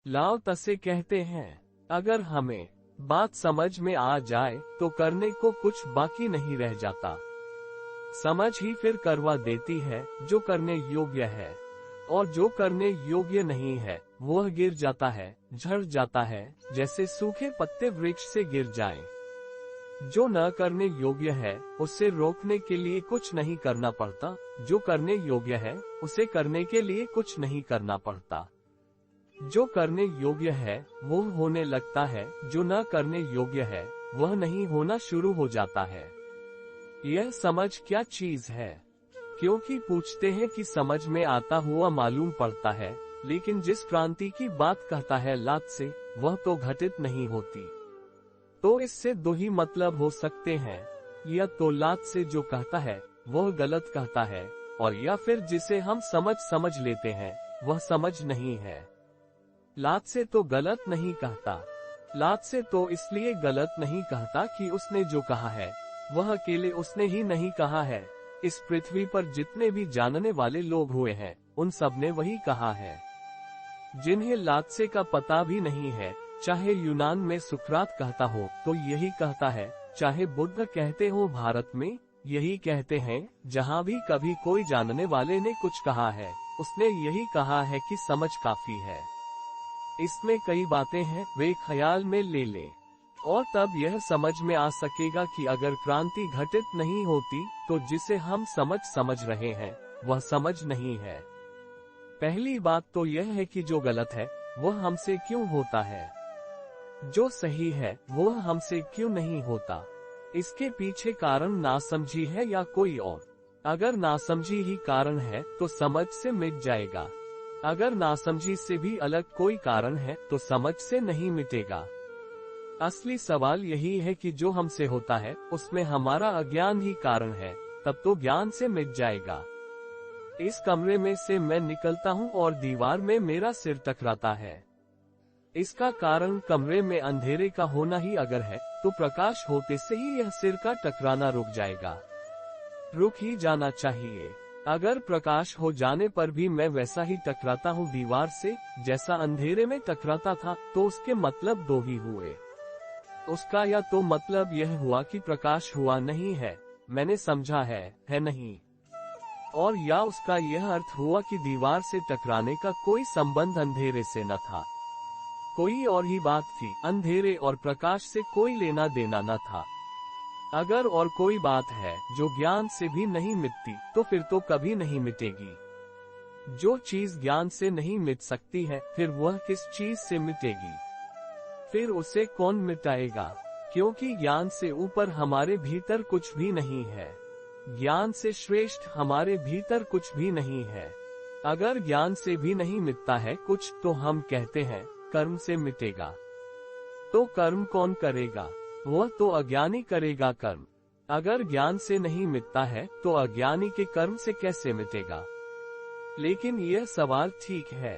लाओ त्से कहते हैं, अगर हमें बात समझ में आ जाए तो करने को कुछ बाकी नहीं रह जाता। समझ ही फिर करवा देती है जो करने योग्य है, और जो करने योग्य नहीं है वह गिर जाता है, झड़ जाता है, जैसे सूखे पत्ते वृक्ष से गिर जाएं। जो न करने योग्य है उसे रोकने के लिए कुछ नहीं करना पड़ता, जो करने योग्य है उसे करने के लिए कुछ नहीं करना पड़ता। जो करने योग्य है वो होने लगता है, जो न करने योग्य है वह नहीं होना शुरू हो जाता है। यह समझ क्या चीज है? क्योंकि पूछते हैं कि समझ में आता हुआ मालूम पड़ता है, लेकिन जिस क्रांति की बात कहता है लात से, वह तो घटित नहीं होती। तो इससे दो ही मतलब हो सकते हैं, या तो लात से जो कहता है वह गलत कहता है, और या फिर जिसे हम समझ लेते हैं वह समझ नहीं है। लात से तो गलत नहीं कहता। लात से तो इसलिए गलत नहीं कहता कि उसने जो कहा है वह अकेले उसने ही नहीं कहा है। इस पृथ्वी पर जितने भी जानने वाले लोग हुए हैं उन सब ने वही कहा है। जिन्हें लात से का पता भी नहीं है, चाहे यूनान में सुकरात कहता हो तो यही कहता है, चाहे बुद्ध कहते हो भारत में यही कहते हैं। जहाँ भी कभी कोई जानने वाले ने कुछ कहा है उसने यही कहा है कि समझ काफी है। इसमें कई बातें हैं, वे ख्याल में ले ले, और तब यह समझ में आ सकेगा कि अगर क्रांति घटित नहीं होती तो जिसे हम समझ रहे हैं वह समझ नहीं है। पहली बात तो यह है कि जो गलत है वह हमसे क्यों होता है, जो सही है वह हमसे क्यों नहीं होता। इसके पीछे कारण नासमझी है या कोई और? अगर नासमझी ही कारण है तो समझ से मिट जाएगा। अगर नासमझी से भी अलग कोई कारण है तो समझ से नहीं मिटेगा। असली सवाल यही है कि जो हमसे होता है उसमें हमारा अज्ञान ही कारण है, तब तो ज्ञान से मिट जाएगा। इस कमरे में से मैं निकलता हूँ और दीवार में मेरा सिर टकराता है। इसका कारण कमरे में अंधेरे का होना ही अगर है तो प्रकाश होते से ही यह सिर का टकराना रुक जाएगा, रुक ही जाना चाहिए। अगर प्रकाश हो जाने पर भी मैं वैसा ही टकराता हूँ दीवार से जैसा अंधेरे में टकराता था, तो उसके मतलब दो ही हुए। उसका या तो मतलब यह हुआ कि प्रकाश हुआ नहीं है, मैंने समझा है नहीं, और या उसका यह अर्थ हुआ कि दीवार से टकराने का कोई संबंध अंधेरे से न था, कोई और ही बात थी, अंधेरे और प्रकाश से कोई लेना देना न था। अगर और कोई बात है जो ज्ञान से भी नहीं मिटती तो फिर तो कभी नहीं मिटेगी। जो चीज ज्ञान से नहीं मिट सकती है फिर वह किस चीज से मिटेगी? फिर उसे कौन मिटाएगा? क्योंकि ज्ञान से ऊपर हमारे भीतर कुछ भी नहीं है, ज्ञान से श्रेष्ठ हमारे भीतर कुछ भी नहीं है। अगर ज्ञान से भी नहीं मिटता है कुछ तो हम कहते हैं कर्म से मिटेगा। तो कर्म कौन करेगा? वह तो अज्ञानी करेगा कर्म। अगर ज्ञान से नहीं मिटता है तो अज्ञानी के कर्म से कैसे मिटेगा? लेकिन यह सवाल ठीक है,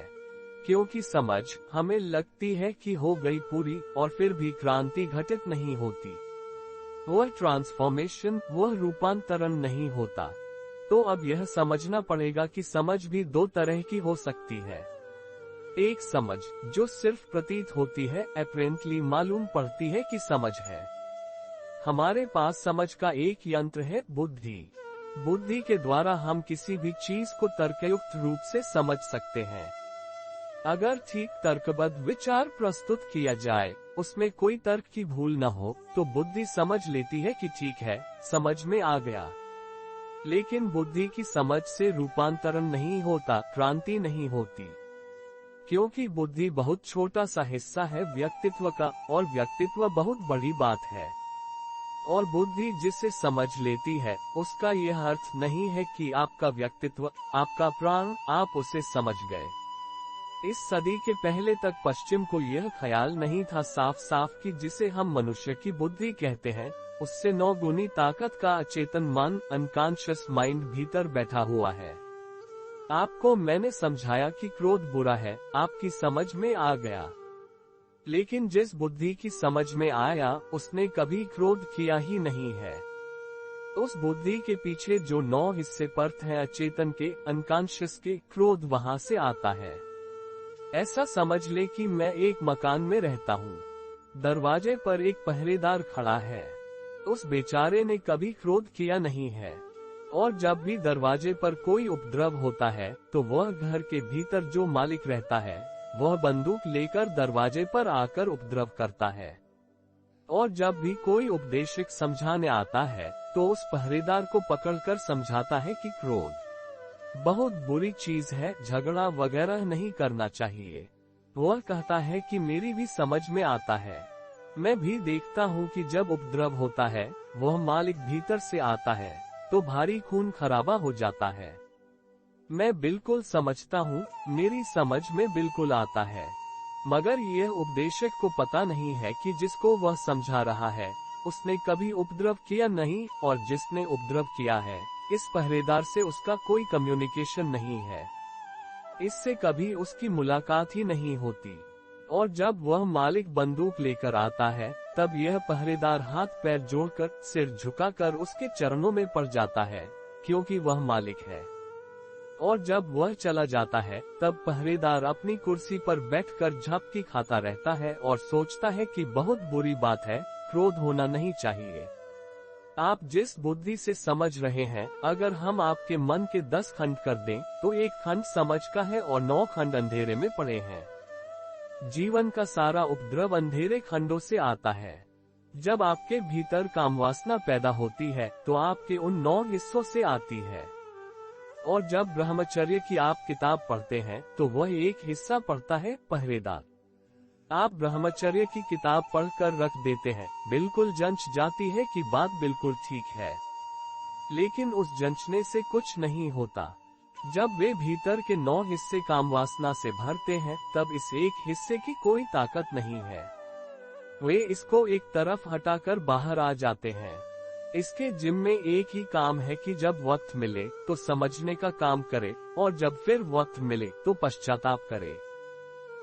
क्योंकि समझ हमें लगती है कि हो गई पूरी और फिर भी क्रांति घटित नहीं होती, वह ट्रांसफॉर्मेशन, वह रूपांतरण नहीं होता। तो अब यह समझना पड़ेगा कि समझ भी दो तरह की हो सकती है। एक समझ जो सिर्फ प्रतीत होती है, अपरेंटली मालूम पड़ती है कि समझ है। हमारे पास समझ का एक यंत्र है, बुद्धि। बुद्धि के द्वारा हम किसी भी चीज को तर्कयुक्त रूप से समझ सकते हैं। अगर ठीक तर्कबद्ध विचार प्रस्तुत किया जाए, उसमें कोई तर्क की भूल न हो, तो बुद्धि समझ लेती है कि ठीक है, समझ में आ गया। लेकिन बुद्धि की समझ से रूपांतरण नहीं होता, क्रांति नहीं होती, क्योंकि बुद्धि बहुत छोटा सा हिस्सा है व्यक्तित्व का, और व्यक्तित्व बहुत बड़ी बात है। और बुद्धि जिसे समझ लेती है उसका यह अर्थ नहीं है कि आपका व्यक्तित्व, आपका प्राण, आप उसे समझ गए। इस सदी के पहले तक पश्चिम को यह ख्याल नहीं था साफ साफ कि जिसे हम मनुष्य की बुद्धि कहते हैं उससे 9 गुनी ताकत का अचेतन मन, अनकॉन्शियस माइंड भीतर बैठा हुआ है। आपको मैंने समझाया कि क्रोध बुरा है, आपकी समझ में आ गया। लेकिन जिस बुद्धि की समझ में आया उसने कभी क्रोध किया ही नहीं है। उस बुद्धि के पीछे जो 9 हिस्से परत हैं अचेतन के, अनकॉन्शियस के, क्रोध वहां से आता है। ऐसा समझ ले कि मैं एक मकान में रहता हूँ। दरवाजे पर एक पहरेदार खड़ा है। उस बेचारे ने कभी क्रोध किया नहीं है, और जब भी दरवाजे पर कोई उपद्रव होता है तो वह घर के भीतर जो मालिक रहता है वह बंदूक लेकर दरवाजे पर आकर उपद्रव करता है। और जब भी कोई उपदेशक समझाने आता है तो उस पहरेदार को पकड़कर समझाता है कि क्रोध बहुत बुरी चीज है, झगड़ा वगैरह नहीं करना चाहिए। वह कहता है कि मेरी भी समझ में आता है, मैं भी देखता हूँ कि जब उपद्रव होता है वह मालिक भीतर से आता है तो भारी खून खराबा हो जाता है। मैं बिल्कुल समझता हूँ, मेरी समझ में बिल्कुल आता है, मगर यह उपदेशक को पता नहीं है कि जिसको वह समझा रहा है उसने कभी उपद्रव किया नहीं, और जिसने उपद्रव किया है इस पहरेदार से उसका कोई कम्युनिकेशन नहीं है, इससे कभी उसकी मुलाकात ही नहीं होती। और जब वह मालिक बंदूक लेकर आता है तब यह पहरेदार हाथ पैर जोड़कर सिर झुकाकर उसके चरणों में पड़ जाता है, क्योंकि वह मालिक है। और जब वह चला जाता है तब पहरेदार अपनी कुर्सी पर बैठकर झपकी खाता रहता है और सोचता है कि बहुत बुरी बात है, क्रोध होना नहीं चाहिए। आप जिस बुद्धि से समझ रहे हैं, अगर हम आपके मन के 10 खंड कर दें तो एक खंड समझ का है और 9 खंड अंधेरे में पड़े हैं। जीवन का सारा उपद्रव अंधेरे खंडों से आता है। जब आपके भीतर कामवासना पैदा होती है तो आपके उन 9 हिस्सों से आती है। और जब ब्रह्मचर्य की आप किताब पढ़ते हैं तो वह एक हिस्सा पढ़ता है पहरेदार। आप ब्रह्मचर्य की किताब पढ़कर रख देते हैं, बिल्कुल जंच जाती है कि बात बिल्कुल ठीक है, लेकिन उस जंचने से कुछ नहीं होता। जब वे भीतर के 9 हिस्से कामवासना से भरते हैं तब इस एक हिस्से की कोई ताकत नहीं है, वे इसको एक तरफ हटाकर बाहर आ जाते हैं। इसके जिम्मे एक ही काम है कि जब वक्त मिले तो समझने का काम करे, और जब फिर वक्त मिले तो पश्चाताप करे।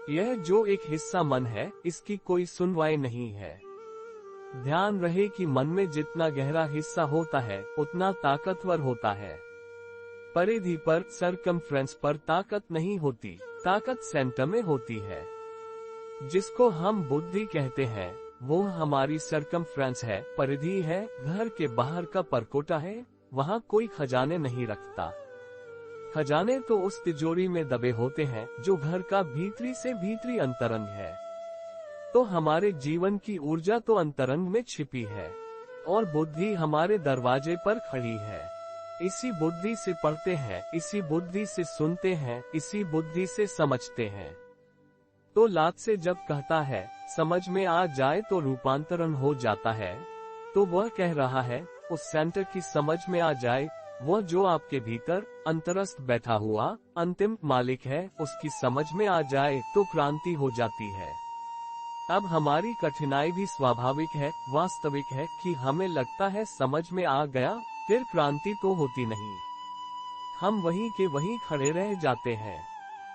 यह जो एक हिस्सा मन है इसकी कोई सुनवाई नहीं है। ध्यान रहे कि मन में जितना गहरा हिस्सा होता है उतना ताकतवर होता है। परिधि पर, सरकमफ्रेंस पर ताकत नहीं होती, ताकत सेंटर में होती है। जिसको हम बुद्धि कहते हैं वो हमारी सरकमफ्रेंस है, परिधि है, घर के बाहर का परकोटा है, वहाँ कोई खजाने नहीं रखता। खजाने तो उस तिजोरी में दबे होते हैं जो घर का भीतरी से भीतरी अंतरंग है। तो हमारे जीवन की ऊर्जा तो अंतरंग में छिपी है, और बुद्धि हमारे दरवाजे पर खड़ी है। इसी बुद्धि से पढ़ते हैं, इसी बुद्धि से सुनते हैं, इसी बुद्धि से समझते हैं। तो लात से जब कहता है समझ में आ जाए तो रूपांतरण हो जाता है, तो वह कह रहा है उस सेंटर की समझ में आ जाए, वह जो आपके भीतर अंतरस्थ बैठा हुआ अंतिम मालिक है उसकी समझ में आ जाए तो क्रांति हो जाती है। अब हमारी कठिनाई भी स्वाभाविक है, वास्तविक है कि हमें लगता है समझ में आ गया, फिर क्रांति तो होती नहीं, हम वहीं के वहीं खड़े रह जाते हैं।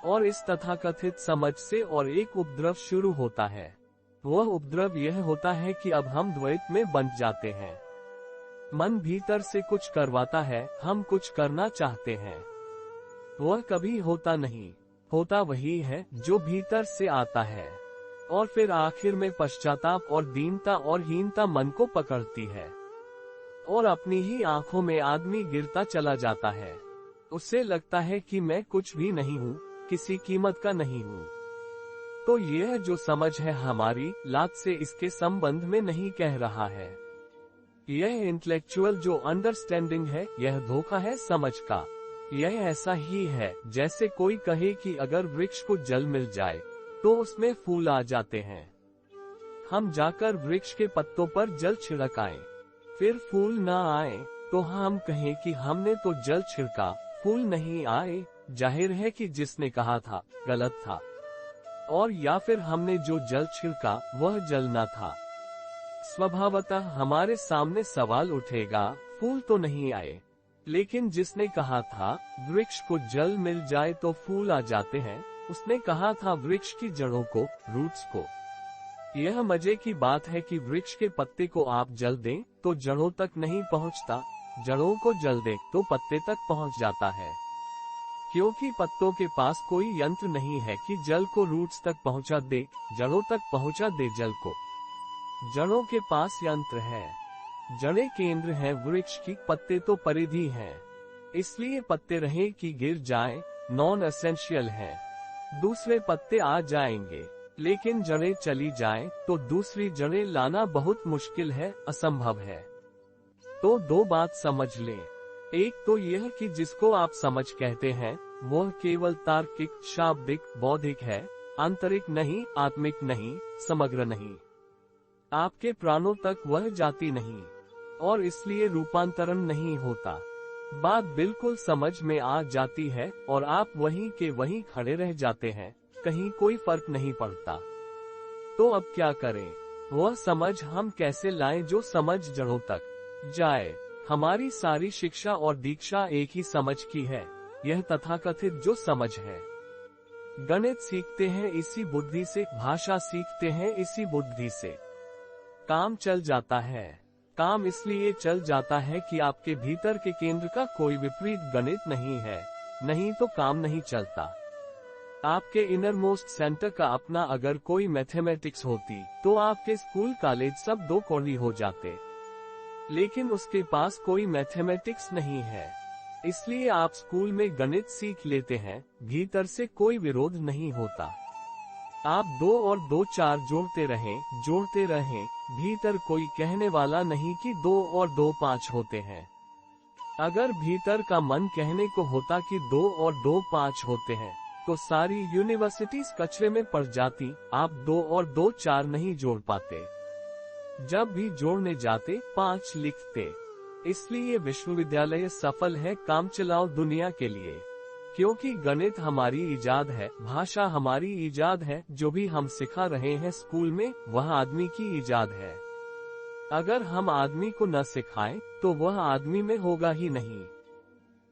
और इस तथाकथित समझ से और एक उपद्रव शुरू होता है। वह उपद्रव यह होता है कि अब हम द्वैत में बंध जाते हैं। मन भीतर से कुछ करवाता है, हम कुछ करना चाहते हैं, वह कभी होता नहीं, होता वही है जो भीतर से आता है। और फिर आखिर में पश्चाताप और दीनता और हीनता मन को पकड़ती है, और अपनी ही आंखों में आदमी गिरता चला जाता है। उससे लगता है कि मैं कुछ भी नहीं हूँ, किसी कीमत का नहीं हूँ। तो यह जो समझ है हमारी लात से इसके संबंध में नहीं कह रहा है। यह इंटेलेक्चुअल जो अंडरस्टैंडिंग है यह धोखा है समझ का। यह ऐसा ही है जैसे कोई कहे कि अगर वृक्ष को जल मिल जाए तो उसमें फूल आ जाते हैं। हम जाकर वृक्ष के पत्तों पर जल छिड़काएं, फिर फूल न आए तो हम कहें कि हमने तो जल छिड़का, फूल नहीं आए, जाहिर है कि जिसने कहा था गलत था। और या फिर हमने जो जल छिड़का वह जल न था। स्वभावतः हमारे सामने सवाल उठेगा, फूल तो नहीं आए, लेकिन जिसने कहा था वृक्ष को जल मिल जाए तो फूल आ जाते हैं, उसने कहा था वृक्ष की जड़ों को, रूट्स को। यह मजे की बात है कि वृक्ष के पत्ते को आप जल दें तो जड़ों तक नहीं पहुंचता, जड़ों को जल दें तो पत्ते तक पहुंच जाता है। क्योंकि पत्तों के पास कोई यंत्र नहीं है कि जल को रूट्स तक पहुंचा दे, जड़ों तक पहुंचा दे जल को। जड़ों के पास यंत्र है। जड़ें केंद्र हैं वृक्ष की, पत्ते तो परिधि हैं। इसलिए पत्ते रहे कि गिर जाएं, नॉन एसेंशियल है। दूसरे पत्ते आ जाएंगे, लेकिन जड़ें चली जाएं तो दूसरी जड़ें लाना बहुत मुश्किल है, असंभव है। तो दो बात समझ लें। एक तो यह कि जिसको आप समझ कहते हैं वह केवल तार्किक, शाब्दिक, बौद्धिक है, आंतरिक नहीं, आत्मिक नहीं, समग्र नहीं। आपके प्राणों तक वह जाती नहीं और इसलिए रूपांतरण नहीं होता। बात बिल्कुल समझ में आ जाती है और आप वहीं के वहीं खड़े रह जाते हैं, कहीं कोई फर्क नहीं पड़ता। तो अब क्या करें? वह समझ हम कैसे लाएं जो समझ जड़ों तक जाए? हमारी सारी शिक्षा और दीक्षा एक ही समझ की है, यह तथाकथित जो समझ है। गणित सीखते हैं इसी बुद्धि से, भाषा सीखते हैं इसी बुद्धि से। काम चल जाता है। काम इसलिए चल जाता है कि आपके भीतर के केंद्र का कोई विपरीत गणित नहीं है, नहीं तो काम नहीं चलता। आपके इनर मोस्ट सेंटर का अपना अगर कोई मैथमेटिक्स होती तो आपके स्कूल कॉलेज सब दो कौड़ी हो जाते, लेकिन उसके पास कोई मैथमेटिक्स नहीं है। इसलिए आप स्कूल में गणित सीख लेते हैं, भीतर से कोई विरोध नहीं होता। आप 2 और 2 4 जोड़ते रहें, भीतर कोई कहने वाला नहीं कि 2 और 2 5 होते हैं। अगर भीतर का मन कहने को होता कि 2 और 2 5 होते हैं, तो सारी यूनिवर्सिटीज कचरे में पड़ जाती। आप 2 और 2 4 नहीं जोड़ पाते। जब भी जोड़ने जाते 5 लिखते। इसलिए विश्वविद्यालय सफल है कामचलाओ दुनिया के लिए, क्योंकि गणित हमारी इजाद है, भाषा हमारी इजाद है, जो भी हम सिखा रहे हैं स्कूल में वह आदमी की इजाद है। अगर हम आदमी को न सिखाएं तो वह आदमी में होगा ही नहीं।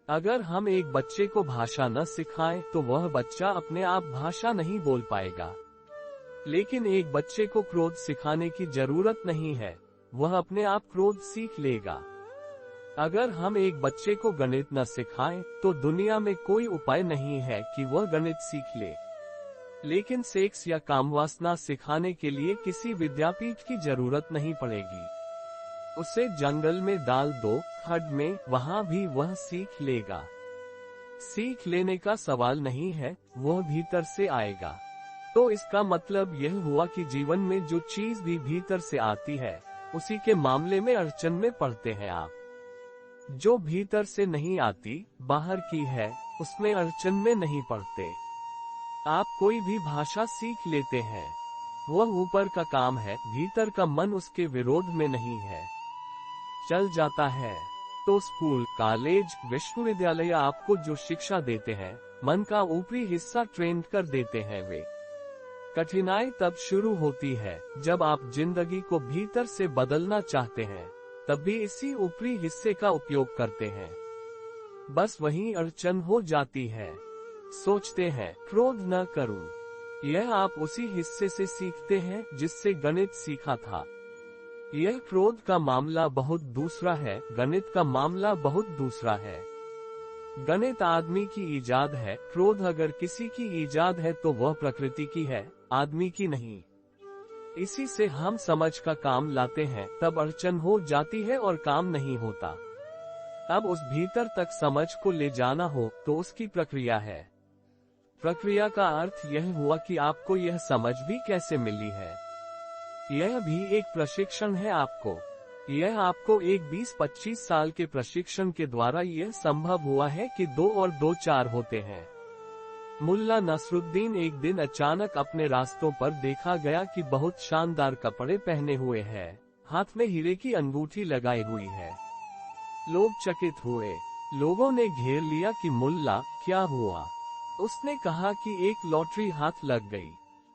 अगर हम एक बच्चे को भाषा न सिखाएं तो वह बच्चा अपने आप भाषा नहीं बोल पाएगा। लेकिन एक बच्चे को क्रोध सिखाने की जरूरत नहीं है, वह अपने आप क्रोध सीख लेगा। अगर हम एक बच्चे को गणित न सिखाएं तो दुनिया में कोई उपाय नहीं है कि वह गणित सीख ले। लेकिन सेक्स या कामवासना सिखाने के लिए किसी विद्यापीठ की जरूरत नहीं पड़ेगी। उसे जंगल में डाल दो, खड्ड में, वहां भी वह सीख लेगा। सीख लेने का सवाल नहीं है, वह भीतर से आएगा। तो इसका मतलब यह हुआ कि जीवन में जो चीज भी भीतर से आती है उसी के मामले में अड़चन में पड़ते हैं आप। जो भीतर से नहीं आती, बाहर की है, उसमें अड़चन में नहीं पड़ते। आप कोई भी भाषा सीख लेते हैं, वह ऊपर का काम है, भीतर का मन उसके विरोध में नहीं है, चल जाता है। तो स्कूल, कॉलेज, विश्वविद्यालय आपको जो शिक्षा देते हैं, मन का ऊपरी हिस्सा ट्रेन कर देते हैं वे। कठिनाई तब शुरू होती है जब आप जिंदगी को भीतर से बदलना चाहते हैं, तब भी इसी ऊपरी हिस्से का उपयोग करते हैं। बस वही अड़चन हो जाती है। सोचते हैं क्रोध न करूं। यह आप उसी हिस्से से सीखते हैं जिससे गणित सीखा था। यह क्रोध का मामला बहुत दूसरा है, गणित का मामला बहुत दूसरा है। गणित आदमी की इजाद है, क्रोध अगर किसी की इजाद है तो वह प्रकृति की है, आदमी की नहीं। इसी से हम समझ का काम लाते हैं, तब अड़चन हो जाती है और काम नहीं होता। अब उस भीतर तक समझ को ले जाना हो तो उसकी प्रक्रिया है। प्रक्रिया का अर्थ यह हुआ कि आपको यह समझ भी कैसे मिली है। यह भी एक प्रशिक्षण है आपको। यह आपको एक 20-25 साल के प्रशिक्षण के द्वारा यह संभव हुआ है कि 2 और 2 4 होते हैं। मुल्ला नसरुद्दीन एक दिन अचानक अपने रास्तों पर देखा गया कि बहुत शानदार कपड़े पहने हुए है, हाथ में हीरे की अंगूठी लगाई हुई है। लोग चकित हुए। लोगों ने घेर लिया कि मुल्ला क्या हुआ। उसने कहा कि एक लॉटरी हाथ लग गई।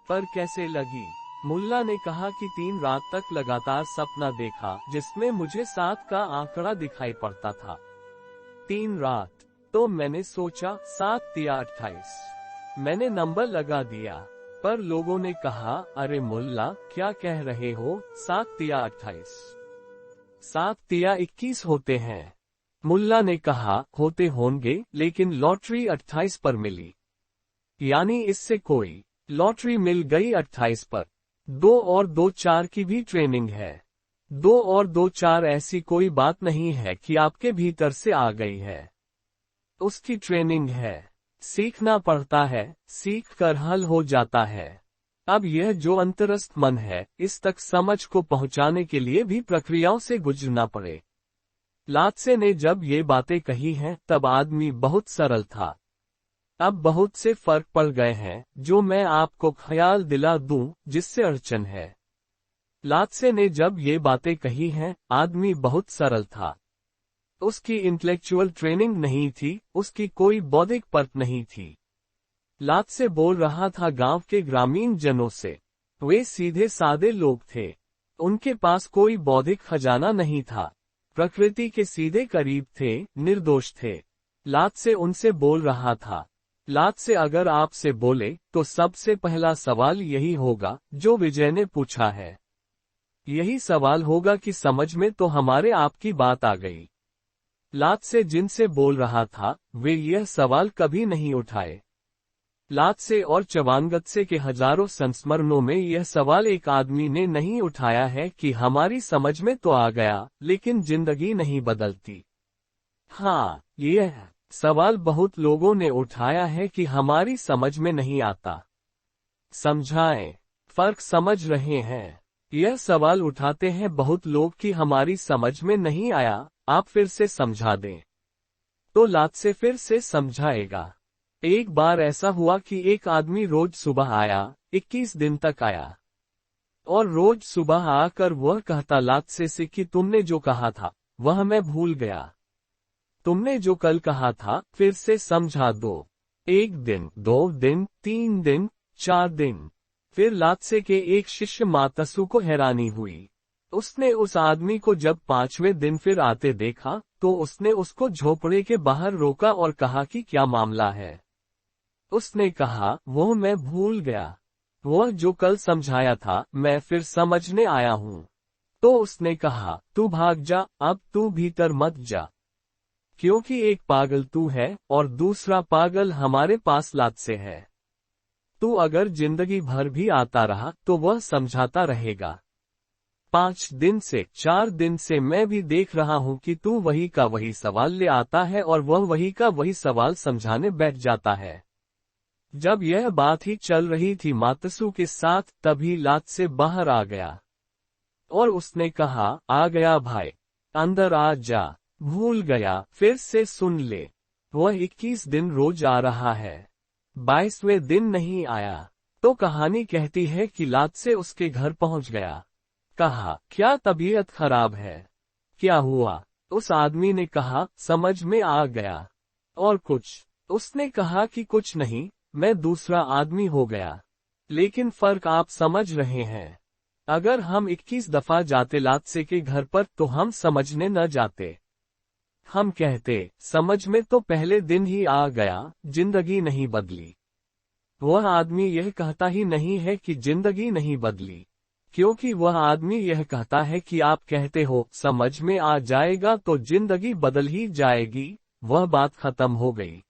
पर कैसे लगी? मुल्ला ने कहा कि 3 रात तक लगातार सपना देखा जिसमें मुझे 7 का आंकड़ा दिखाई पड़ता था। 3 रात। तो मैंने सोचा 7 तिया 28। मैंने नंबर लगा दिया, पर लोगों ने कहा अरे मुल्ला क्या कह रहे हो, 7 तिया 28, 7 तिया 21 होते हैं। मुल्ला ने कहा, होते होंगे, लेकिन लॉटरी 28 पर मिली। यानी इससे कोई लॉटरी मिल गई 28 पर। 2 और 2 4 की भी ट्रेनिंग है। 2 और 2 4 ऐसी कोई बात नहीं है कि आपके भीतर से आ गई है। उसकी ट्रेनिंग है। सीखना पड़ता है, सीख कर हल हो जाता है। अब यह जो अंतरस्थ मन है, इस तक समझ को पहुंचाने के लिए भी प्रक्रियाओं से गुजरना पड़े। लात्से ने जब ये बातें कही हैं, तब आदमी बहुत सरल था। अब बहुत से फर्क पड़ गए हैं, जो मैं आपको ख्याल दिला दूं, जिससे अड़चन है। लात्से ने जब ये बातें कही हैं, आदमी बहुत सरल था। उसकी इंटेलेक्चुअल ट्रेनिंग नहीं थी, उसकी कोई बौद्धिक परख नहीं थी। लात्से बोल रहा था गांव के ग्रामीण जनों से। वे सीधे सादे लोग थे। उनके पास कोई बौद्धिक खजाना नहीं था। प्रकृति के सीधे करीब थे, निर्दोष थे। लात्से उनसे बोल रहा था। लात्से अगर आपसे बोले, तो सबसे पहला सवाल यही होगा, जो विजय ने पूछा है। यही सवाल होगा कि समझ में तो हमारे आपकी बात आ गई। लात्से जिनसे बोल रहा था, वे यह सवाल कभी नहीं उठाए। लात्से और चवानगत्से के हजारों संस्मरणों में यह सवाल एक आदमी ने नहीं उठाया है कि हमारी समझ में तो आ गया, लेकिन जिंदगी नहीं बदलती। हाँ, यह सवाल बहुत लोगों ने उठाया है कि हमारी समझ में नहीं आता। समझाएं, फर्क समझ रहे हैं। यह सवाल उठाते हैं बहुत लोग कि हमारी समझ में नहीं आया, आप फिर से समझा दें। तो लात्से फिर से समझाएगा। एक बार ऐसा हुआ कि एक आदमी रोज सुबह आया, 21 दिन तक आया। और रोज सुबह आकर वह कहता लात्से से कि तुमने जो कहा था, वह मैं भूल गया। तुमने जो कल कहा था, फिर से समझा दो। 1 दिन, 2 दिन, 3 दिन, 4 दिन। फिर लात्से के एक शिष्य मातसु को हैरानी हुई। उसने उस आदमी को जब 5वें दिन फिर आते देखा, तो उसने उसको झोपड़े के बाहर रोका और कहा कि क्या मामला है। उसने कहा, वो मैं भूल गया। वह जो कल समझाया था, मैं फिर समझने आया हूँ। तो उसने कहा, तू भाग जा, अब तू भीतर मत जा। क्योंकि एक पागल तू है, और दूसरा पागल हमारे पास लात्से है। तू अगर जिंदगी भर भी आता रहा, तो वह समझाता रहेगा। 5 दिन से, 4 दिन से मैं भी देख रहा हूं कि तू वही का वही सवाल ले आता है और वह वही का वही सवाल समझाने बैठ जाता है। जब यह बात ही चल रही थी मातसु के साथ, तभी लात्से बाहर आ गया। और उसने कहा, आ गया भाई, अंदर आ जा। भूल गया, फिर से सुन ले। वह 21 दिन रोज आ रहा है, 22वें दिन नहीं आया। तो कहानी कहती है कि लात्से उसके घर पहुंच गया। कहा, क्या तबीयत खराब है? क्या हुआ? उस आदमी ने कहा, समझ में आ गया। और कुछ? उसने कहा कि कुछ नहीं, मैं दूसरा आदमी हो गया। लेकिन फर्क आप समझ रहे हैं। अगर हम 21 दफा जाते लात्से के घर पर, तो हम समझने न जाते। हम कहते, समझ में तो पहले दिन ही आ गया, जिंदगी नहीं बदली। वह आदमी यह कहता ही नहीं है कि जिंदगी नहीं बदली, क्योंकि वह आदमी यह कहता है कि आप कहते हो, समझ में आ जाएगा तो जिंदगी बदल ही जाएगी। वह बात खत्म हो गई।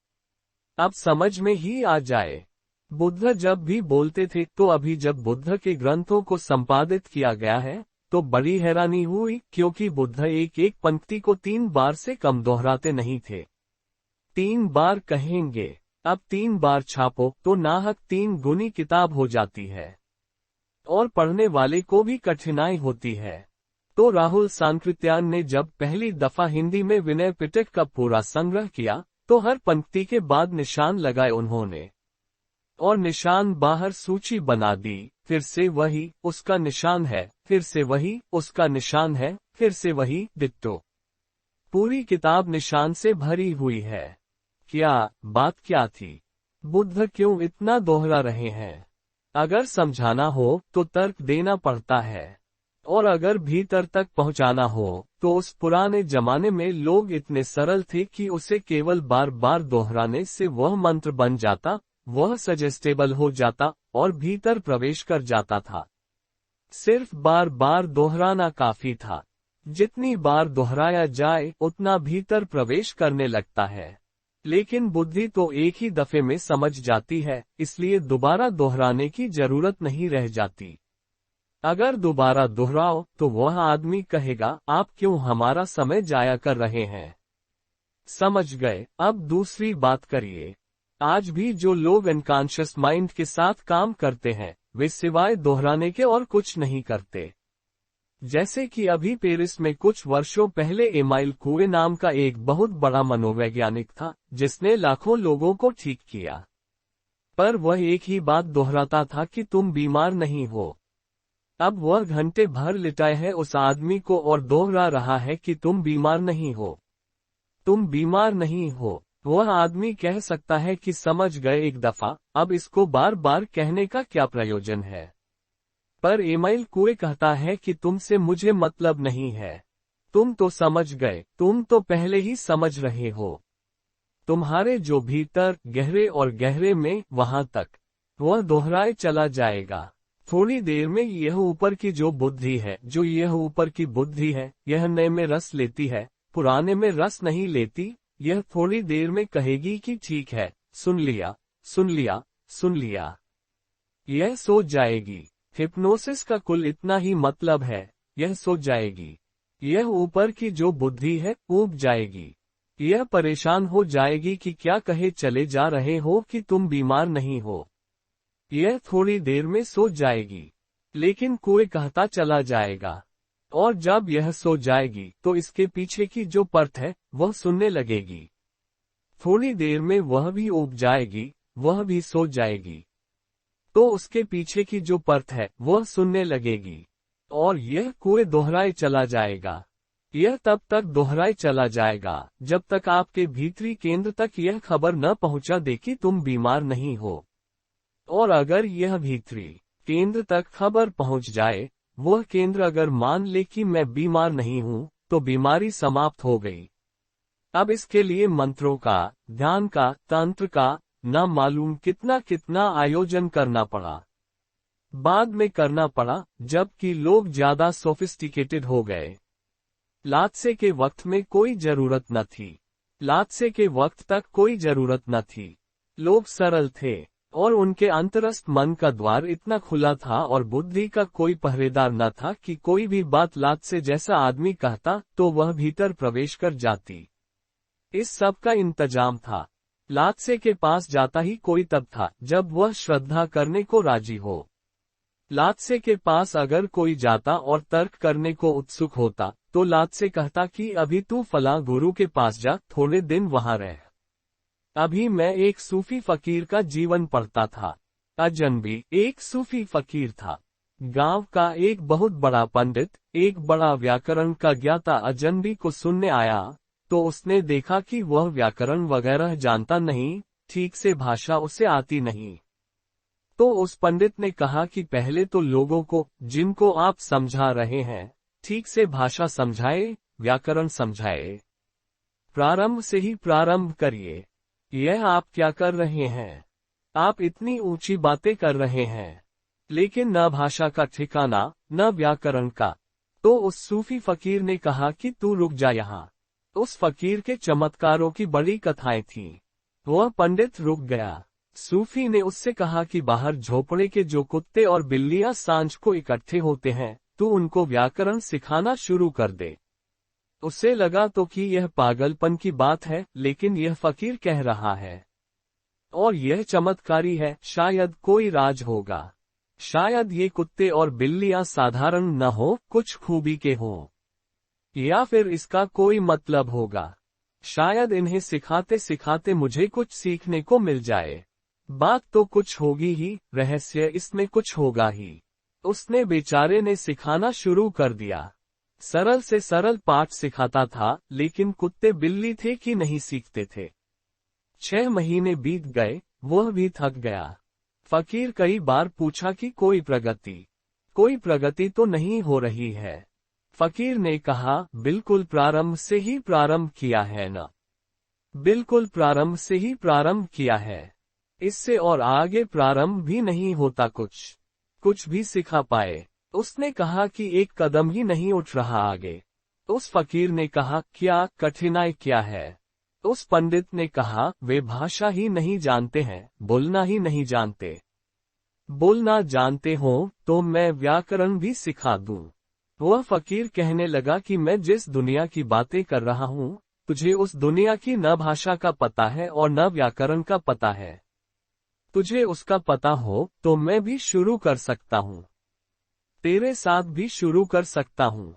अब समझ में ही आ जाए। बुद्ध जब भी बोलते थे, तो अभी जब बुद्ध के ग्रंथों को संपादित किया गया है, तो बड़ी हैरानी हुई, क्योंकि बुद्ध एक एक पंक्ति को 3 बार से कम दोहराते नहीं थे। 3 बार कहेंगे। अब 3 बार छापो तो नाहक 3 गुनी किताब हो जाती है, और पढ़ने वाले को भी कठिनाई होती है। तो राहुल सांकृत्यान ने जब पहली दफा हिंदी में विनय पिटक का पूरा संग्रह किया, तो हर पंक्ति के बाद निशान लगाए उन्होंने, और निशान बाहर सूची बना दी। फिर से वही, उसका निशान है, फिर से वही, उसका निशान है, फिर से वही, डिट्टो। पूरी किताब निशान से भरी हुई है। क्या बात क्या थी? बुद्ध क्यों इतना दोहरा रहे हैं? अगर समझाना हो तो तर्क देना पड़ता है, और अगर भीतर तक पहुंचाना हो, तो उस पुराने जमाने में लोग इतने सरल थे कि उसे केवल बार बार दोहराने से वह मंत्र बन जाता, वह सजेस्टेबल हो जाता और भीतर प्रवेश कर जाता था। सिर्फ बार बार दोहराना काफी था। जितनी बार दोहराया जाए उतना भीतर प्रवेश करने लगता है। लेकिन बुद्धि तो एक ही दफे में समझ जाती है, इसलिए दोबारा दोहराने की जरूरत नहीं रह जाती। अगर दोबारा दोहराओ तो वह आदमी कहेगा, आप क्यों हमारा समय जाया कर रहे हैं। समझ गए। अब दूसरी बात करिए। आज भी जो लोग अनकॉन्शियस माइंड के साथ काम करते हैं, वे सिवाय दोहराने के और कुछ नहीं करते। जैसे कि अभी पेरिस में कुछ वर्षों पहले एमाइल कुए नाम का एक बहुत बड़ा मनोवैज्ञानिक था, जिसने लाखों लोगों को ठीक किया। पर वह एक ही बात दोहराता था कि तुम बीमार नहीं हो। अब वह घंटे भर लिटाए है उस आदमी को और दोहरा रहा है कि तुम बीमार नहीं हो, तुम बीमार नहीं हो। वह आदमी कह सकता है कि समझ गए एक दफा, अब इसको बार बार कहने का क्या प्रयोजन है। पर एमाइल कुए कहता है कि तुमसे मुझे मतलब नहीं है। तुम तो समझ गए, तुम तो पहले ही समझ रहे हो। तुम्हारे जो भीतर गहरे और गहरे में वहां तक, वह दोहराए चला जाएगा। थोड़ी देर में यह ऊपर की जो बुद्धि है, जो यह ऊपर की बुद्धि है, यह नए में रस लेती है, पुराने में रस नहीं लेती। यह थोड़ी देर में कहेगी कि ठीक है, सुन लिया, सुन लिया, सुन लिया। यह सो जाएगी। हिप्नोसिस का कुल इतना ही मतलब है, यह सो जाएगी। यह ऊपर की जो बुद्धि है, ऊब जाएगी। यह परेशान हो जाएगी कि क्या कहे चले जा रहे हो कि तुम बीमार नहीं हो। यह थोड़ी देर में सो जाएगी, लेकिन कोई कहता चला जाएगा। और जब यह सो जाएगी तो इसके पीछे की जो परत है, वह सुनने लगेगी। थोड़ी देर में वह भी ऊब जाएगी, वह भी सो जाएगी। तो उसके पीछे की जो परत है, वह सुनने लगेगी। और यह कुएं दोहराए चला जाएगा। यह तब तक दोहराए चला जाएगा जब तक आपके भीतरी केंद्र तक यह खबर न पहुंचा दे कि तुम बीमार नहीं हो। और अगर यह भीतरी केंद्र तक खबर पहुंच जाए, वह केंद्र अगर मान ले कि मैं बीमार नहीं हूं, तो बीमारी समाप्त हो गई। अब इसके लिए मंत्रों का, ध्यान का, तंत्र का न मालूम कितना कितना आयोजन करना पड़ा। बाद में करना पड़ा, जबकि लोग ज्यादा सोफिस्टिकेटेड हो गए। लादसे के वक्त में कोई जरूरत न थी। लादसे के वक्त तक कोई जरूरत न थी। लोग सरल थे और उनके अंतरस्थ मन का द्वार इतना खुला था और बुद्धि का कोई पहरेदार न था कि कोई भी बात लादसे जैसा आदमी कहता तो वह भीतर प्रवेश कर जाती। इस सब का इंतजाम था। लादसे के पास जाता ही कोई तब था जब वह श्रद्धा करने को राजी हो। लादसे के पास अगर कोई जाता और तर्क करने को उत्सुक होता, तो लादसे कहता कि अभी तू फलां गुरु के पास जा, थोड़े दिन वहां रह। अभी मैं एक सूफी फकीर का जीवन पढ़ता था। अजनबी एक सूफी फकीर था। गांव का एक बहुत बड़ा पंडित, एक बड़ा व्याकरण का ज्ञाता अजनबी को सुनने आया, तो उसने देखा कि वह व्याकरण वगैरह जानता नहीं, ठीक से भाषा उसे आती नहीं। तो उस पंडित ने कहा कि पहले तो लोगों को, जिनको आप समझा रहे हैं, ठीक से भाषा समझाए, व्याकरण समझाए। प्रारंभ से ही प्रारंभ करिए। यह आप क्या कर रहे हैं? आप इतनी ऊंची बातें कर रहे हैं, लेकिन न भाषा का ठिकाना, न व्याकरण का। तो उस सूफी फकीर ने कहा कि तू रुक जा यहाँ। उस फकीर के चमत्कारों की बड़ी कथाएं थीं। वह पंडित रुक गया। सूफी ने उससे कहा कि बाहर झोपड़े के जो कुत्ते और बिल्लियां सांझ को इकट्ठे होते हैं, तू उनको व्याकरण सिखाना शुरू कर दे। उसे लगा तो कि यह पागलपन की बात है, लेकिन यह फकीर कह रहा है और यह चमत्कारी है, शायद कोई राज होगा। शायद ये कुत्ते और बिल्लियां साधारण न हो, कुछ खूबी के हों, या फिर इसका कोई मतलब होगा। शायद इन्हें सिखाते सिखाते मुझे कुछ सीखने को मिल जाए। बात तो कुछ होगी ही, रहस्य इसमें कुछ होगा ही। उसने बेचारे ने सिखाना शुरू कर दिया। सरल से सरल पाठ सिखाता था, लेकिन कुत्ते बिल्ली थे कि नहीं सीखते थे। 6 महीने बीत गए, वह भी थक गया। फकीर कई बार पूछा कि कोई प्रगति तो नहीं हो रही है। फकीर ने कहा, बिल्कुल प्रारंभ से ही प्रारंभ किया है ना, बिल्कुल प्रारंभ से ही प्रारंभ किया है। इससे और आगे प्रारंभ भी नहीं होता, कुछ भी सिखा पाए। उसने कहा कि एक कदम ही नहीं उठ रहा आगे। उस फकीर ने कहा, क्या कठिनाई क्या है? उस पंडित ने कहा, वे भाषा ही नहीं जानते हैं, बोलना ही नहीं जानते। बोलना जानते हो तो मैं व्याकरण भी सिखा दूं। वह फकीर कहने लगा कि मैं जिस दुनिया की बातें कर रहा हूं, तुझे उस दुनिया की न भाषा का पता है और न व्याकरण का पता है। तुझे उसका पता हो तो मैं भी शुरू कर सकता हूं, तेरे साथ भी शुरू कर सकता हूं।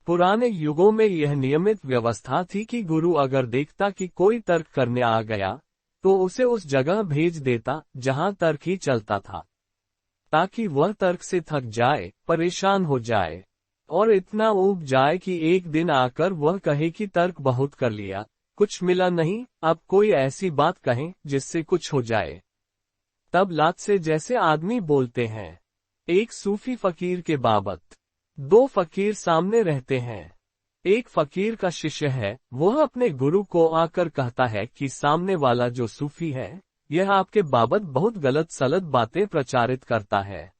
पुराने युगों में यह नियमित व्यवस्था थी कि गुरु अगर देखता कि कोई तर्क करने आ गया, तो उसे उस जगह भेज देता जहां तर्क ही चलता था, ताकि वह तर्क से थक जाए, परेशान हो जाए और इतना ऊब जाए कि एक दिन आकर वह कहे कि तर्क बहुत कर लिया, कुछ मिला नहीं, अब कोई ऐसी बात कहें जिससे कुछ हो जाए। तब लात से जैसे आदमी बोलते हैं। एक सूफी फकीर के बाबत। दो फकीर सामने रहते हैं। एक फकीर का शिष्य है, वह अपने गुरु को आकर कहता है कि सामने वाला जो सूफी है, यह आपके बाबत बहुत गलत सलत बातें प्रचारित करता है।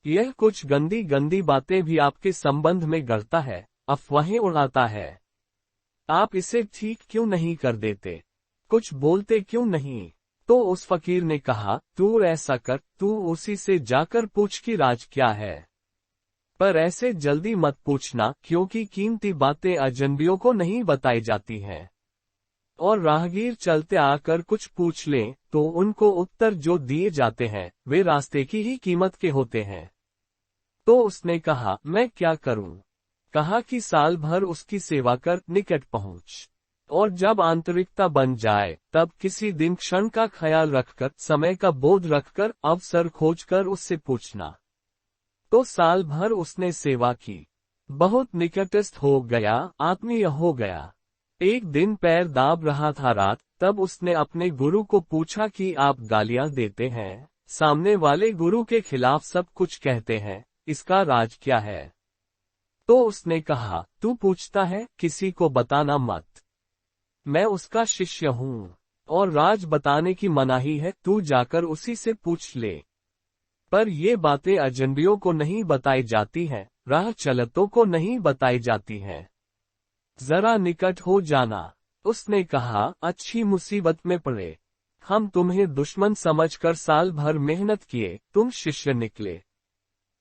यह कुछ गंदी गंदी बातें भी आपके संबंध में गढ़ता है, अफवाहें उड़ाता है। आप इसे ठीक क्यों नहीं कर देते? कुछ बोलते क्यों नहीं? तो उस फकीर ने कहा, तू ऐसा कर, तू उसी से जाकर पूछ कि राज क्या है। पर ऐसे जल्दी मत पूछना, क्योंकि कीमती बातें अजनबियों को नहीं बताई जाती हैं। और राहगीर चलते आकर कुछ पूछ लें, तो उनको उत्तर जो दिए जाते हैं, वे रास्ते की ही कीमत के होते हैं। तो उसने कहा, मैं क्या करूं? कहा कि साल भर उसकी सेवा कर, निकट पहुंच, और जब आंतरिकता बन जाए, तब किसी दिन क्षण का ख्याल रखकर, समय का बोध रखकर, अवसर खोजकर उससे पूछना। तो साल भर उसने सेवा की, बहुत निकटस्थ हो गया, आत्मीय हो गया। एक दिन पैर दाब रहा था रात, तब उसने अपने गुरु को पूछा कि आप गालियां देते हैं, सामने वाले गुरु के खिलाफ सब कुछ कहते हैं, इसका राज क्या है? तो उसने कहा, तू पूछता है, किसी को बताना मत। मैं उसका शिष्य हूं, और राज बताने की मनाही है, तू जाकर उसी से पूछ ले। पर ये बातें अजनबियों को नहीं बताई जाती हैं, राह चलतों को नहीं बताई जाती हैं। जरा निकट हो जाना। उसने कहा, अच्छी मुसीबत में पड़े। हम तुम्हें दुश्मन समझकर साल भर मेहनत किए, तुम शिष्य निकले।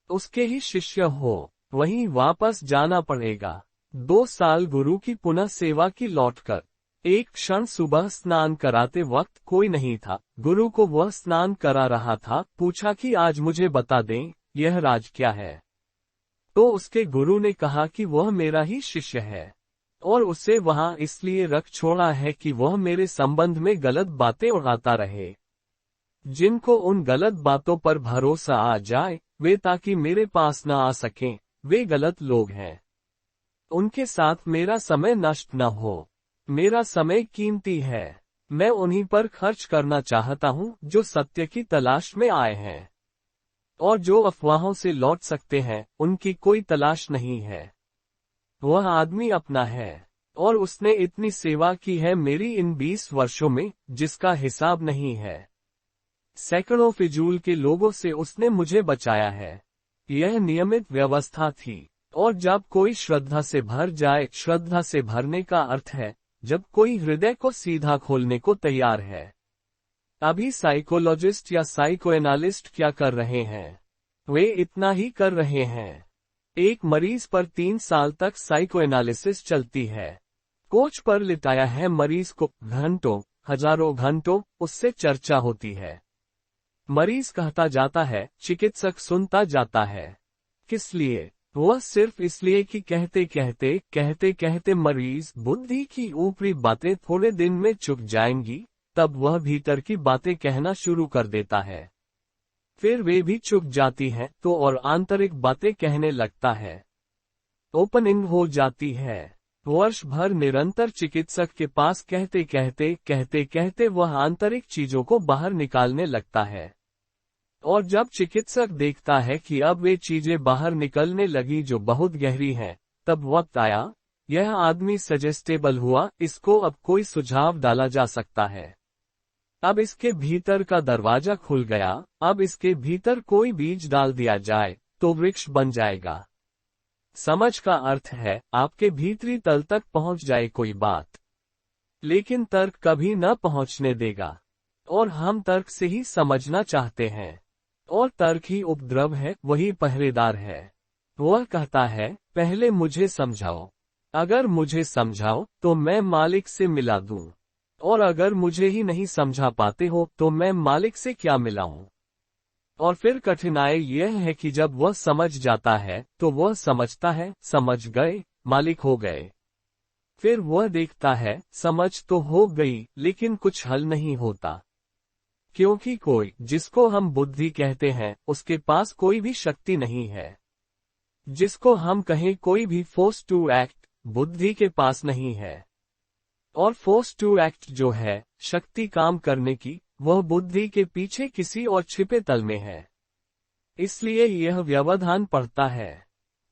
उसके ही शिष्य हो, वहीं वापस जाना पड़ेगा। 2 साल गुरु की पुनः सेवा की लौटकर। एक क्षण सुबह स्नान कराते वक्त कोई नहीं था, गुरु को वह स्नान करा रहा था, पूछा कि आज मुझे बता दें, यह राज क्या है? तो उसके गुरु ने कहा कि वह मेरा ही शिष्य है, और उसे वहां इसलिए रख छोड़ा है कि वह मेरे संबंध में गलत बातें उड़ाता रहे। जिनको उन गलत बातों पर भरोसा आ जाए, वे ताकि मेरे पास न आ सकें, वे गलत लोग हैं। उनके साथ मेरा समय नष्ट न हो। मेरा समय कीमती है। मैं उन्हीं पर खर्च करना चाहता हूं जो सत्य की तलाश में आए हैं, और जो अफवाहों से लौट सकते हैं, उनकी कोई तलाश नहीं है। वह आदमी अपना है, और उसने इतनी सेवा की है मेरी इन 20 वर्षों में, जिसका हिसाब नहीं है। सैकड़ों फिजूल के लोगों से उसने मुझे बचाया है। यह नियमित व्यवस्था थी, और जब कोई श्रद्धा से भर जाए, श्रद्धा से भरने का अर्थ है जब कोई हृदय को सीधा खोलने को तैयार है। अभी साइकोलॉजिस्ट या साइकोएनालिस्ट क्या कर रहे हैं? वे इतना ही कर रहे हैं। एक मरीज पर 3 साल तक साइकोएनालिसिस चलती है। कोच पर लिटाया है मरीज को, घंटों, हजारों घंटों उससे चर्चा होती है। मरीज कहता जाता है, चिकित्सक सुनता जाता है। किस लिए? वह सिर्फ इसलिए कि कहते कहते मरीज बुद्धि की ऊपरी बातें थोड़े दिन में चुक जाएंगी, तब वह भीतर की बातें कहना शुरू कर देता है। फिर वे भी चुक जाती हैं, तो और आंतरिक बातें कहने लगता है। ओपनिंग हो जाती है। वर्ष भर निरंतर चिकित्सक के पास कहते कहते वह आंतरिक चीजों को बाहर निकालने लगता है। और जब चिकित्सक देखता है कि अब वे चीजें बाहर निकलने लगी जो बहुत गहरी हैं, तब वक्त आया, यह आदमी सजेस्टेबल हुआ, इसको अब कोई सुझाव डाला जा सकता है। अब इसके भीतर का दरवाजा खुल गया, अब इसके भीतर कोई बीज डाल दिया जाए, तो वृक्ष बन जाएगा। समझ का अर्थ है आपके भीतरी तल तक पहुंच जाए कोई बात, लेकिन तर्क कभी न पहुंचने देगा। और हम तर्क से ही समझना चाहते हैं, और तर्क ही उपद्रव है, वही पहरेदार है। वह कहता है पहले मुझे समझाओ, अगर मुझे समझाओ तो मैं मालिक से मिला दूं, और अगर मुझे ही नहीं समझा पाते हो तो मैं मालिक से क्या मिलाऊं। और फिर कठिनाई यह है कि जब वह समझ जाता है तो वह समझता है समझ गए, मालिक हो गए। फिर वह देखता है समझ तो हो गई लेकिन कुछ हल नहीं होता, क्योंकि कोई जिसको हम बुद्धि कहते हैं उसके पास कोई भी शक्ति नहीं है। जिसको हम कहें कोई भी फोर्स टू एक्ट, बुद्धि के पास नहीं है। और फोर्स टू एक्ट जो है, शक्ति काम करने की, वह बुद्धि के पीछे किसी और छिपे तल में है। इसलिए यह व्यवधान पड़ता है।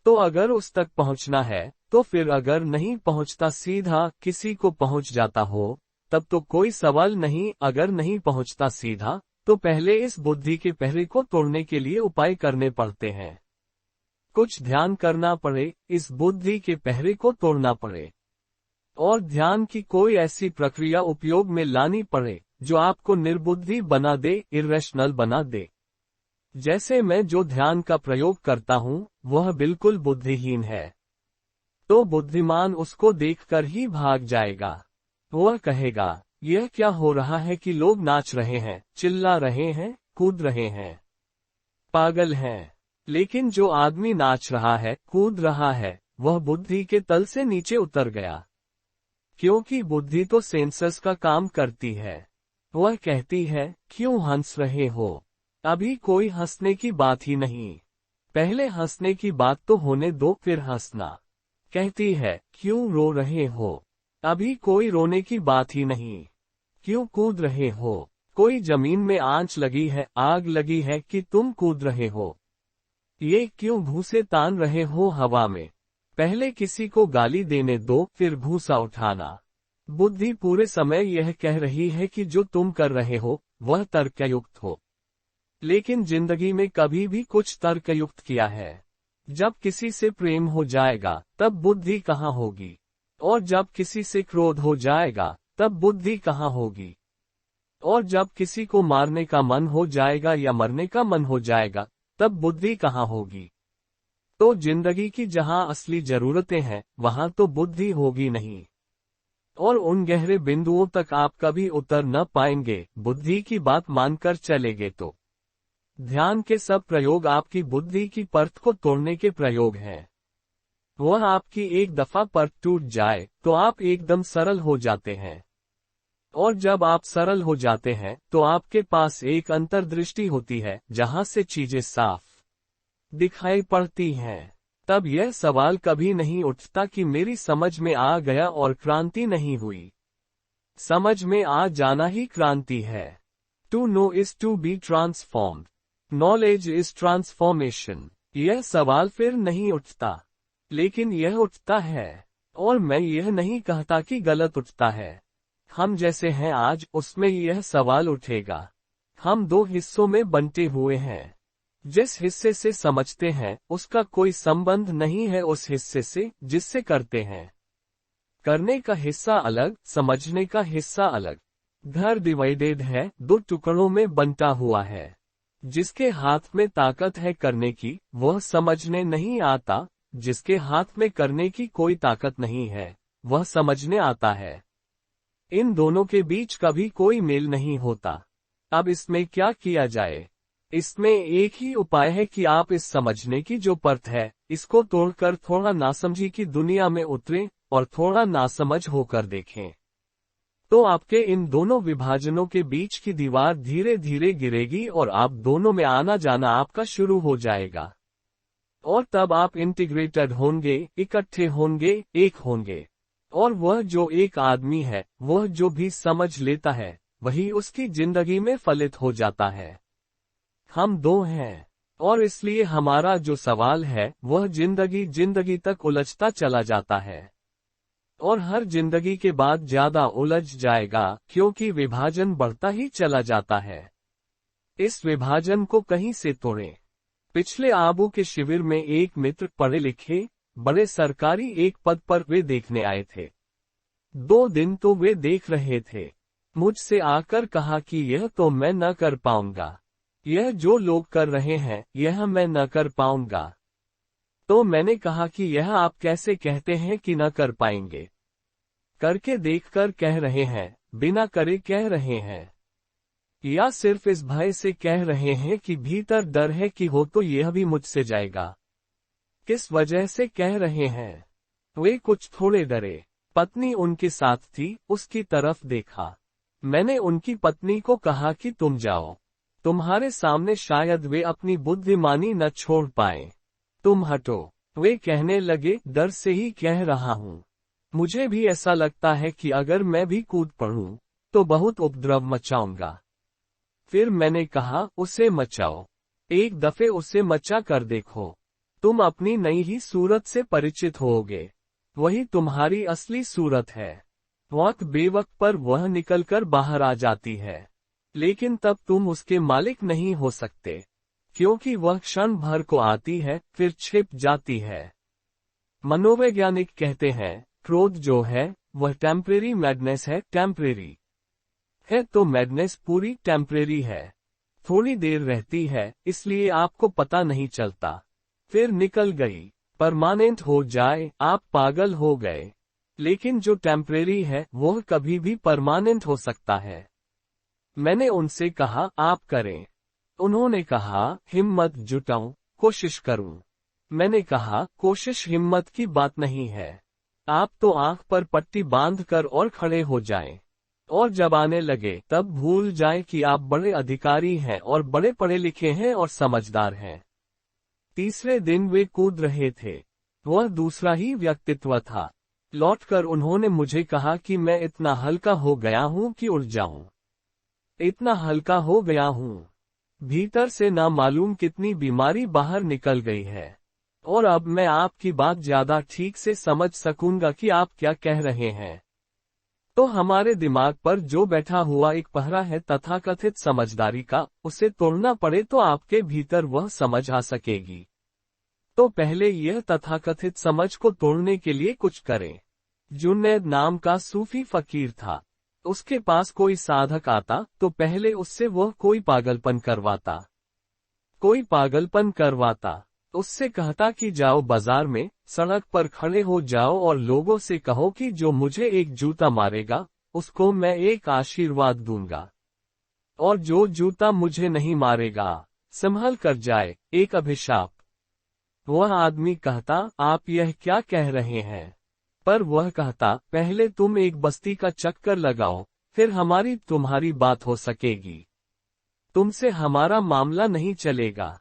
तो अगर उस तक पहुंचना है तो फिर अगर नहीं पहुंचता सीधा किसी को पहुंच जाता हो, तब तो कोई सवाल नहीं। अगर नहीं पहुंचता सीधा तो पहले इस बुद्धि के पहरे को तोड़ने के लिए उपाय करने पड़ते हैं। कुछ ध्यान करना पड़े, इस बुद्धि के पहरे को तोड़ना पड़े। और ध्यान की कोई ऐसी प्रक्रिया उपयोग में लानी पड़े जो आपको निर्बुद्धि बना दे, इर्रेशनल बना दे। जैसे मैं जो ध्यान का प्रयोग करता हूं वह बिल्कुल बुद्धिहीन है, तो बुद्धिमान उसको देखकर ही भाग जाएगा। वह कहेगा यह क्या हो रहा है कि लोग नाच रहे हैं, चिल्ला रहे हैं, कूद रहे हैं, पागल हैं। लेकिन जो आदमी नाच रहा है, कूद रहा है, वह बुद्धि के तल से नीचे उतर गया, क्योंकि बुद्धि तो सेंसस का काम करती है। वह कहती है क्यों हंस रहे हो, अभी कोई हंसने की बात ही नहीं, पहले हंसने की बात तो होने दो फिर हंसना। कहती है क्यों रो रहे हो, अभी कोई रोने की बात ही नहीं, क्यों कूद रहे हो, कोई जमीन में आंच लगी है, आग लगी है कि तुम कूद रहे हो। ये क्यों भूसे तान रहे हो हवा में, पहले किसी को गाली देने दो फिर भूसा उठाना। बुद्धि पूरे समय यह कह रही है कि जो तुम कर रहे हो वह तर्कयुक्त हो, लेकिन जिंदगी में कभी भी कुछ तर्कयुक्त किया है? जब किसी से प्रेम हो जाएगा तब बुद्धि कहाँ होगी, और जब किसी से क्रोध हो जाएगा तब बुद्धि कहाँ होगी, और जब किसी को मारने का मन हो जाएगा या मरने का मन हो जाएगा तब बुद्धि कहाँ होगी। तो जिंदगी की जहां असली जरूरतें हैं वहां तो बुद्धि होगी नहीं, और उन गहरे बिंदुओं तक आप कभी उतर न पाएंगे बुद्धि की बात मानकर चलेंगे तो। ध्यान के सब प्रयोग आपकी बुद्धि की परत को तोड़ने के प्रयोग हैं। वह आपकी एक दफा परत टूट जाए तो आप एकदम सरल हो जाते हैं, और जब आप सरल हो जाते हैं तो आपके पास एक अंतर्दृष्टि होती है जहां से चीजें साफ दिखाई पड़ती हैं। तब यह सवाल कभी नहीं उठता कि मेरी समझ में आ गया और क्रांति नहीं हुई। समझ में आ जाना ही क्रांति है। To know is to be transformed, knowledge is transformation. यह सवाल फिर नहीं उठता, लेकिन यह उठता है, और मैं यह नहीं कहता कि गलत उठता है। हम जैसे हैं आज उसमें यह सवाल उठेगा। हम दो हिस्सों में बंटे हुए हैं। जिस हिस्से से समझते हैं उसका कोई संबंध नहीं है उस हिस्से से जिससे करते हैं। करने का हिस्सा अलग, समझने का हिस्सा अलग। घर डिवाइडेड है, दो टुकड़ों में बंटा हुआ है। जिसके हाथ में ताकत है करने की वह समझने नहीं आता, जिसके हाथ में करने की कोई ताकत नहीं है वह समझने आता है। इन दोनों के बीच कभी कोई मेल नहीं होता। अब इसमें क्या किया जाए? इसमें एक ही उपाय है कि आप इस समझने की जो परत है इसको तोड़कर थोड़ा नासमझी की दुनिया में उतरें और थोड़ा नासमझ होकर देखें। तो आपके इन दोनों विभाजनों के बीच की दीवार धीरे धीरे गिरेगी और आप दोनों में आना जाना आपका शुरू हो जाएगा। और तब आप इंटीग्रेटेड होंगे, इकट्ठे होंगे, एक होंगे। और वह जो एक आदमी है, वह जो भी समझ लेता है वही उसकी जिंदगी में फलित हो जाता है। हम दो हैं, और इसलिए हमारा जो सवाल है वह जिंदगी तक उलझता चला जाता है, और हर जिंदगी के बाद ज्यादा उलझ जाएगा क्योंकि विभाजन बढ़ता ही चला जाता है। इस विभाजन को कहीं से तोड़ें। पिछले आबू के शिविर में एक मित्र, पढ़े लिखे, बड़े सरकारी एक पद पर वे देखने आए थे। 2 दिन तो वे देख रहे थे। मुझसे आकर कहा कि यह तो मैं न कर पाऊंगा, यह जो लोग कर रहे हैं यह मैं न कर पाऊंगा। तो मैंने कहा कि यह आप कैसे कहते हैं कि न कर पाएंगे? करके देखकर कह रहे हैं, बिना करे कह रहे हैं, या सिर्फ इस भय से कह रहे हैं कि भीतर डर है कि हो तो यह भी मुझसे जाएगा? किस वजह से कह रहे हैं? वे कुछ थोड़े डरे। पत्नी उनके साथ थी, उसकी तरफ देखा। मैंने उनकी पत्नी को कहा कि तुम जाओ, तुम्हारे सामने शायद वे अपनी बुद्धिमानी न छोड़ पाए, तुम हटो। वे कहने लगे, डर से ही कह रहा हूँ। मुझे भी ऐसा लगता है कि अगर मैं भी कूद पड़ूं, तो बहुत उपद्रव मचाऊंगा। फिर मैंने कहा, उसे मचाओ, एक दफे उसे मचा कर देखो, तुम अपनी नई ही सूरत से परिचित होगे, वही तुम्हारी असली सूरत है। वक्त बेवक्त पर वह निकलकर बाहर आ जाती है, लेकिन तब तुम उसके मालिक नहीं हो सकते, क्योंकि वह क्षण भर को आती है फिर छिप जाती है। मनोवैज्ञानिक कहते हैं, क्रोध जो है वह टेम्परेरी मैडनेस है। टेम्परेरी है तो मैडनेस पूरी टेम्परेरी है, थोड़ी देर रहती है, इसलिए आपको पता नहीं चलता, फिर निकल गई। परमानेंट हो जाए, आप पागल हो गए। लेकिन जो टेम्परेरी है वह कभी भी परमानेंट हो सकता है। मैंने उनसे कहा, आप करें। उन्होंने कहा, हिम्मत जुटाऊं, कोशिश करूं। मैंने कहा, कोशिश हिम्मत की बात नहीं है। आप तो आंख पर पट्टी बांधकर और खड़े हो जाएं, और जब आने लगे तब भूल जाएं कि आप बड़े अधिकारी हैं और बड़े पढ़े लिखे हैं और समझदार हैं। तीसरे दिन वे कूद रहे थे, वह दूसरा ही व्यक्तित्व था। लौटकर उन्होंने मुझे कहा कि मैं इतना हल्का हो गया हूं कि उड़ जाऊं, इतना हल्का हो गया हूं, भीतर से ना मालूम कितनी बीमारी बाहर निकल गई है, और अब मैं आपकी बात ज्यादा ठीक से समझ सकूंगा कि आप क्या कह रहे हैं। तो हमारे दिमाग पर जो बैठा हुआ एक पहरा है तथाकथित समझदारी का, उसे तोड़ना पड़े तो आपके भीतर वह समझ आ सकेगी। तो पहले यह तथाकथित समझ को तोड़ने के लिए कुछ करें। जुनैद नाम का सूफी फकीर था, उसके पास कोई साधक आता तो पहले उससे वह कोई पागलपन करवाता, उससे कहता कि जाओ बाजार में, सड़क पर खड़े हो जाओ और लोगों से कहो कि जो मुझे एक जूता मारेगा उसको मैं एक आशीर्वाद दूंगा, और जो जूता मुझे नहीं मारेगा संभल कर जाए, एक अभिशाप। वह आदमी कहता, आप यह क्या कह रहे हैं? पर वह कहता, पहले तुम एक बस्ती का चक्कर लगाओ, फिर हमारी तुम्हारी बात हो सकेगी, तुमसे हमारा मामला नहीं चलेगा।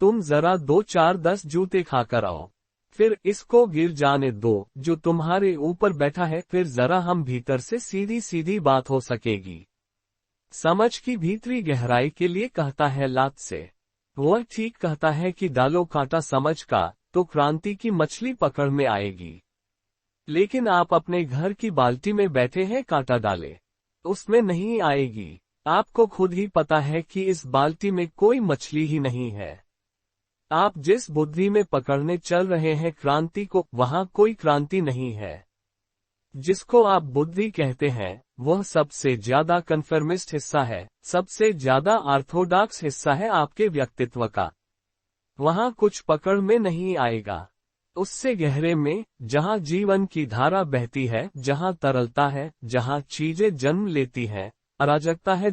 तुम जरा 2-4-10 जूते खाकर आओ, फिर इसको गिर जाने दो जो तुम्हारे ऊपर बैठा है, फिर जरा हम भीतर से सीधी सीधी बात हो सकेगी। समझ की भीतरी गहराई के लिए कहता है लात से। वह ठीक कहता है कि डालो कांटा समझ का, तो क्रांति की मछली पकड़ में आएगी। लेकिन आप अपने घर की बाल्टी में बैठे हैं, कांटा डाले, उसमें नहीं आएगी। आपको खुद ही पता है कि इस बाल्टी में कोई मछली ही नहीं है। आप जिस बुद्धि में पकड़ने चल रहे हैं क्रांति को, वहां कोई क्रांति नहीं है। जिसको आप बुद्धि कहते हैं, वह सबसे ज्यादा कन्फर्मिस्ट हिस्सा है, सबसे ज्यादा ऑर्थोडॉक्स हिस्सा है आपके व्यक्तित्व का। वहां कुछ पकड़ में नहीं आएगा। उससे गहरे में, जहां जीवन की धारा बहती है, जहां तरलता है, जहां चीजें जन्म लेती हैं, अराजकता है,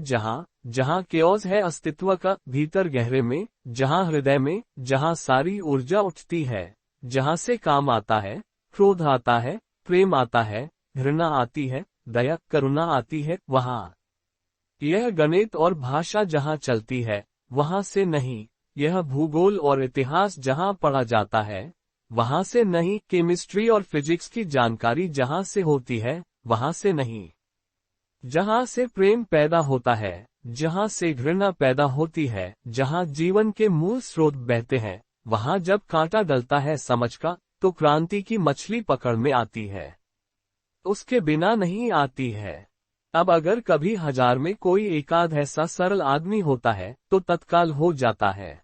जहां केओस है अस्तित्व का, भीतर गहरे में, जहां हृदय में, जहां सारी ऊर्जा उठती है, जहां से काम आता है, क्रोध आता है, प्रेम आता है, घृणा आती है, दया करुणा आती है, वहां यह गणित और भाषा जहां चलती है, वहां से नहीं। यह भूगोल और इतिहास जहां पढ़ा जाता है, वहां से नहीं। केमिस्ट्री और फिजिक्स की जानकारी जहां से होती है, वहां से नहीं। जहां से प्रेम पैदा होता है, जहां से घृणा पैदा होती है, जहां जीवन के मूल स्रोत बहते हैं, वहां जब कांटा डलता है समझ का, तो क्रांति की मछली पकड़ में आती है, उसके बिना नहीं आती है। अब अगर कभी 1000 में कोई एकाध ऐसा सरल आदमी होता है तो तत्काल हो जाता है।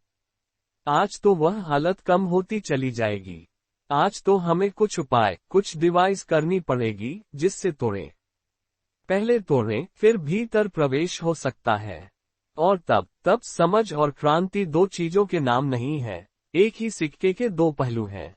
आज तो वह हालत कम होती चली जाएगी। आज तो हमें कुछ उपाय, कुछ डिवाइस करनी पड़ेगी जिससे तोड़ें। पहले तोड़ें, फिर भीतर प्रवेश हो सकता है। और तब समझ और क्रांति दो चीजों के नाम नहीं है, एक ही सिक्के के दो पहलू हैं।